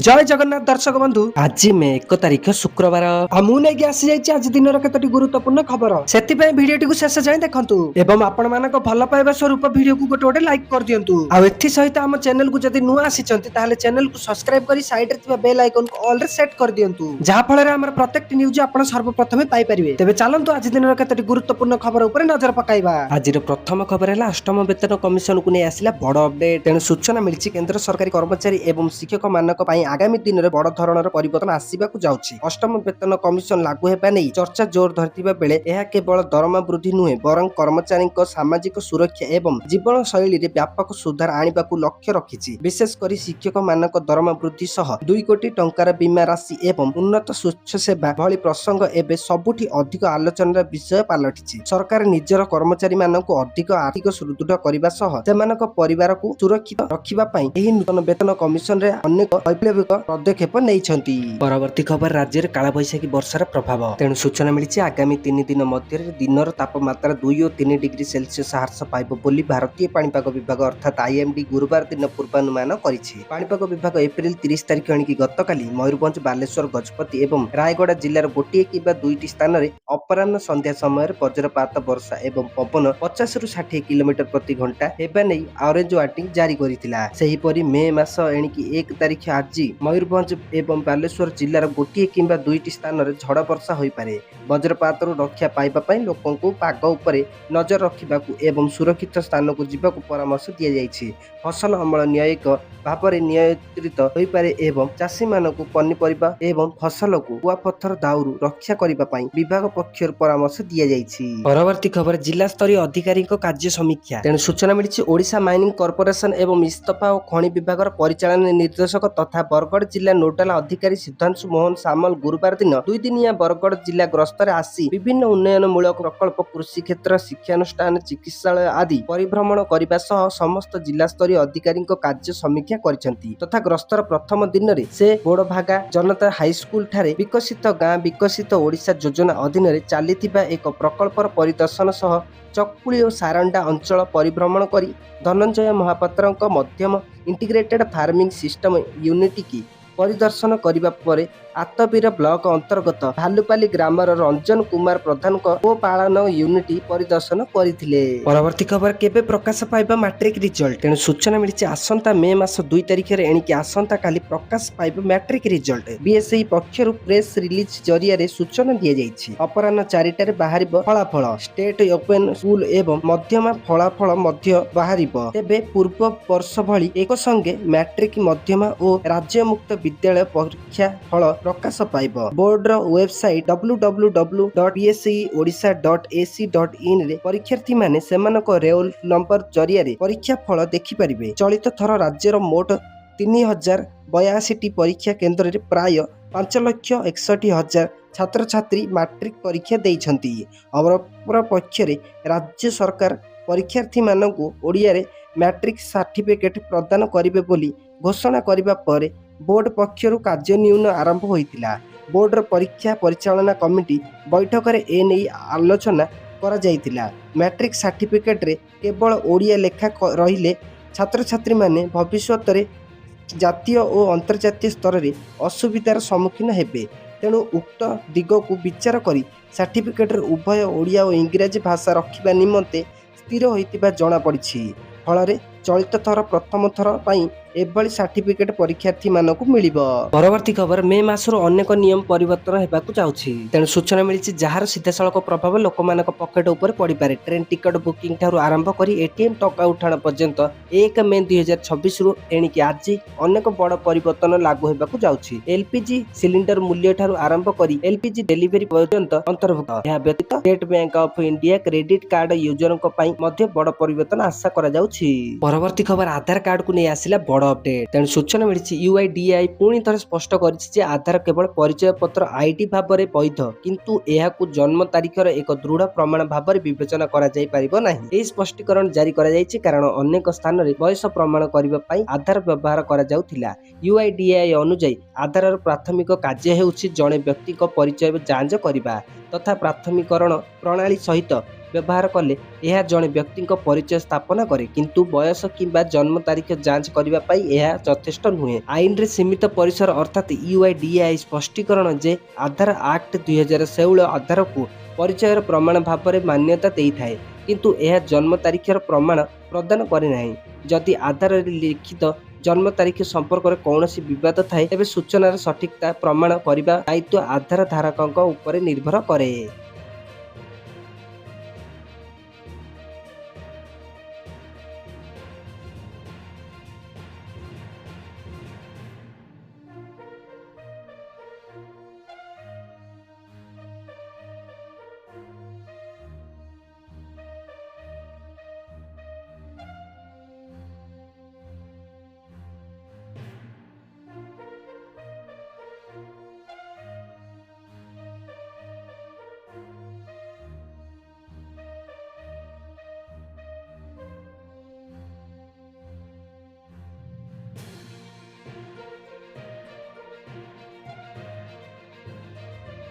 जय जगन्नाथ दर्शक बंधु आज मे 1 तारिख शुक्रवार मुझे आसी जाइए आज दिन केतोटी गुरुत्वपूर्ण खबर से भिडियो टी शेष जाए देखु एवं आपण मान भल पाइबा स्वरूप भिडियो को गोटे गोटे लाइक कर दिंतु आथि सहित आम चैनल को जदि नुआ आसी चैनल को सब्सक्राइब कर साइड रे बेल आइकन को ऑल रे सेट कर दिंतु जहाँ फल आम प्रत्येक न्यूज आप सर्वप्रथम पाइपर तेज चलतु आज दिन केतोटी गुरुत्वपूर्ण खबर उपर नजर पकाइबा। आज प्रथम खबर है अष्टम वेतन कमिशन को नहीं आसला बड़ अपडेट तेणु सूचना मिली केंद्र सरकारी कर्मचारी एवं शिक्षक मानक आगामी दिन में बड़ धरणर परिवर्तन आसवाक जाउछि। अष्टम वेतन कमिशन लागू हेबा नै चर्चा जोर धरतिबा बेले यह केवल दरमा वृद्धि नुहे बरं कर्मचारी सामाजिक सुरक्षा एवं जीवन शैली रे व्यापक सुधार आनिबाकू लक्ष्य रखिछि। विशेष करी शिक्षक मानक दरमा वृद्धि सह 2 कोटी टंकार बीमा राशि एवं उन्नत स्वच्छ सेवा भली प्रसंग एबे सबुठी अधिक आलोचनार विषय पालटिछि। सरकार निजर कर्मचारी मानकू अधिक आर्थिक सुदृढ़ करबा सह सेमानक परिवार को सुरक्षित रखिबा पई एही नूतन वेतन कमिशन रे अनेक वैप्लविक पदक्षेप नैछंती। परवर्ती खबर राज्य में कालबैशाखी वर्षार प्रभाव तेणु सूचना मिली आगामी 3 दिन मध्य दिनर तापमात्रा 2 और 3 डिग्री सेल्सियस ह्रास पाइब बोली भारतीय पाणीपाग विभाग अर्थात आईएमडी गुरुवार दिन पूर्वानुमान करिछि। पाणीपाग विभाग एप्रिल 30 तारिख एणिकी गतकाली मयूरभंज बालेश्वर गजपति एवं रायगड़ा जिलार गोटे किबा 2टी स्थान में अपराह्न संध्या समय वज्रपात वर्षा एवं पवन 50 ରୁ 60 किलोमीटर प्रति घंटा हेबा नै ऑरेंज वार्निंग जारी करिथिला। सेहीपरि मे मास एणिकी 1 तारिख आज मयूरभंज एवं बालेश्वर जिलार गोटे किंबा 2टी स्थान में झड़ वर्षा हो पारे। वज्रपात रक्षा पाइबा लोकंकु पाग उपरे नजर रखिबाकू एवं सुरक्षित स्थान को जीवाकू परामर्श दिया जायछि। फसल अमल न्यायिक भाव में नियंत्रित हो पारे एवं चाषी मानकू पनीपरिबा एवं फसल को कुआपत्थर दाउरू रक्षा करिबा पई विभाग पक्षर परामर्श दिया जायछि। परवर्ती खबर जिला स्तरीय अधिकारी कार्य समीक्षा तेणु सूचना मिली ओडिशा माइनिंग कॉर्पोरेशन एवं इस्तीफा और खनि विभाग परिचालन निर्देशक तथा बरगड़ जिला नोडाल अधिकारी सिद्धांशु मोहन सामल गुरुवार दिन 2 दिनिया बरगड़ जिला गस्तर आसी विभिन्न उन्नयनमूलक प्रकल्प कृषि क्षेत्र शिक्षानुष्ठान चिकित्सालय आदि परिभ्रमण करने सह समस्त जिला स्तरीय अधिकारी कार्य समीक्षा करिसेंती तथा ग्रस्तर प्रथम दिन में से बोड़भागा जनता हाईस्कूल ठारे विकसित गाँ विकसित ओडिशा योजना अधीन चलीथिबा एक प्रकल्पर परिदर्शन सह चकुली और सारंडा अंचल परिभ्रमण करी धनंजय महापात्रଙ୍କ मध्यम इंटीग्रेटेड फार्मिंग सिस्टम यूनिट की परिदर्शन करिबा परे आतबीर ब्लॉक अंतर्गत भालुपाली ग्रामर रंजन कुमार प्रधान को पालन यूनिट परिदर्शन करथिले। परवर्ती खबर केबे प्रकाश पाइबा मैट्रिक रिजल्ट तेणु सूचना मिली आसंता मे मास 2 तारिख एणिकी आसंता काली प्रकाश पाइबा मैट्रिक रिजल्ट बीएसई पक्षरु प्रेस रिलीज जरिया सूचना दिया जायछि। अपराह्न 4टारे बाहरिबो फलाफल स्टेट ओपन स्कूल एवं मध्यमा फलाफल मध्य बाहरिबो। तेबे पूर्व वर्ष भली एक संगे मैट्रिक मध्यमा और राज्य मुक्त विद्यालय परीक्षा फल प्रकाश पाइब। बोर्डर वेबसाइट www.bseodisha.ac.in रे परीक्षार्थी माने सेमानक रोल नंबर जरिया परीक्षा फल देखि परिबे। चलित थर राज्यर मोट 3082 परीक्षा केन्द्र रे प्राय 5,61,000 छात्र छात्री मैट्रिक परीक्षा देइछंती। अपर पक्षरे राज्य सरकार परीक्षार्थी मानकु ओडिया रे मैट्रिक सर्टिफिकेट प्रदान करिवे बोली घोषणा करिबा परे बोर्ड पक्षरु कार्यान्वयन आरंभ होइतिला। बोर्डर परीक्षा परिचालना कमिटी बैठक रे एनै आलोचना करा जाइतिला। मैट्रिक सर्टिफिकेट रे केवल ओडिया लेखा रहिले छात्र छात्री माने भविष्यत रे जातीय और अंतर्जातीय स्तर रे असुविधार सम्मुखीन हेबे। तेणु उक्त दिग को विचार करी सर्टिफिकेट रे उभय ओडिया और इंग्राजी भाषा रखिबा निमंते स्थिर होइतिबा जणा पड़िछि। फल चलित थर प्रथम थर पाई एभली सर्टिफिकेट परीक्षार्थी मानकु मिलिबो। परवर्ती खबर मे मासर अनेक नियम परिवर्तन हेबाकु जाउछि तेणु सूचना मिली जहार सीधासलख प्रभाव लोकमानक पकेट उपर पड़ी पारे। ट्रेन टिकट बुकिंग ठारू आरंभ करी एटीएम टका उठाण पर्यंत 1 मे 2026 रु एणिकी आज अनेक बड़ परिवर्तन लागू हेबाकु जाउछि। एलपीजी सिलिंडर मूल्य ठारू आरंभ करी एलपीजी डिलीवरी पर्यंत अंतर्भुक्त। यह व्यतीत State Bank of India credit card यूजरक पई मध्य बड़ परिवर्तन आशा करा जाउछि। परवर्ती खबर आधार कार्ड को नहीं आसिला बड़ अपडेट तेणु सूचना मिली यूआईडीएआई पुणी थे स्पष्ट कर आधार केवल परिचय पत्र आईडी भाव में वैध किंतु यहाकू जन्म तारीखर एक दृढ़ प्रमाण भाव में विवेचना करा जाई परिबो नाही। एही स्पष्टीकरण जारी करा जायछि कारण अनेक स्थान में बयस प्रमाण करबा पई आधार व्यवहार करा जाउथिला। यूआईडीएआई अनुसार आधार प्राथमिक कार्य हेउछि जणे व्यक्ति को परिचय जांच करबा तथा प्राथमिकरण प्रणाली सहित ବ୍ୟବହାର କଲେ ଏହା ଜଣେ ବ୍ୟକ୍ତିଙ୍କ ପରିଚୟ ସ୍ଥାପନ କରେ, କିନ୍ତୁ ବୟସ କିମ୍ବା ଜନ୍ମ ତାରିଖ ଯାଞ୍ଚ କରିବା ପାଇଁ ଏହା ଯଥେଷ୍ଟ ନୁହେଁ। ଆଇନରେ ସୀମିତ ପରିସର ଅର୍ଥାତ୍ UIDAI ସ୍ପଷ୍ଟୀକରଣ ଯେ ଆଧାର ଆକ୍ଟ 2016 ଆଧାରକୁ ପରିଚୟର ପ୍ରମାଣ ଭାବରେ ମାନ୍ୟତା ଦେଇଥାଏ, କିନ୍ତୁ ଏହା ଜନ୍ମ ତାରିଖର ପ୍ରମାଣ ପ୍ରଦାନ କରେ ନାହିଁ। ଯଦି ଆଧାରରେ ଲିଖିତ ଜନ୍ମ ତାରିଖ ସମ୍ପର୍କରେ କୌଣସି ବିବାଦ ଥାଏ, ତେବେ ସୂଚନାର ସଠିକତା ପ୍ରମାଣ କରିବା ଦାୟିତ୍ୱ ଆଧାର ଧାରକଙ୍କ ଉପରେ ନିର୍ଭର କରେ।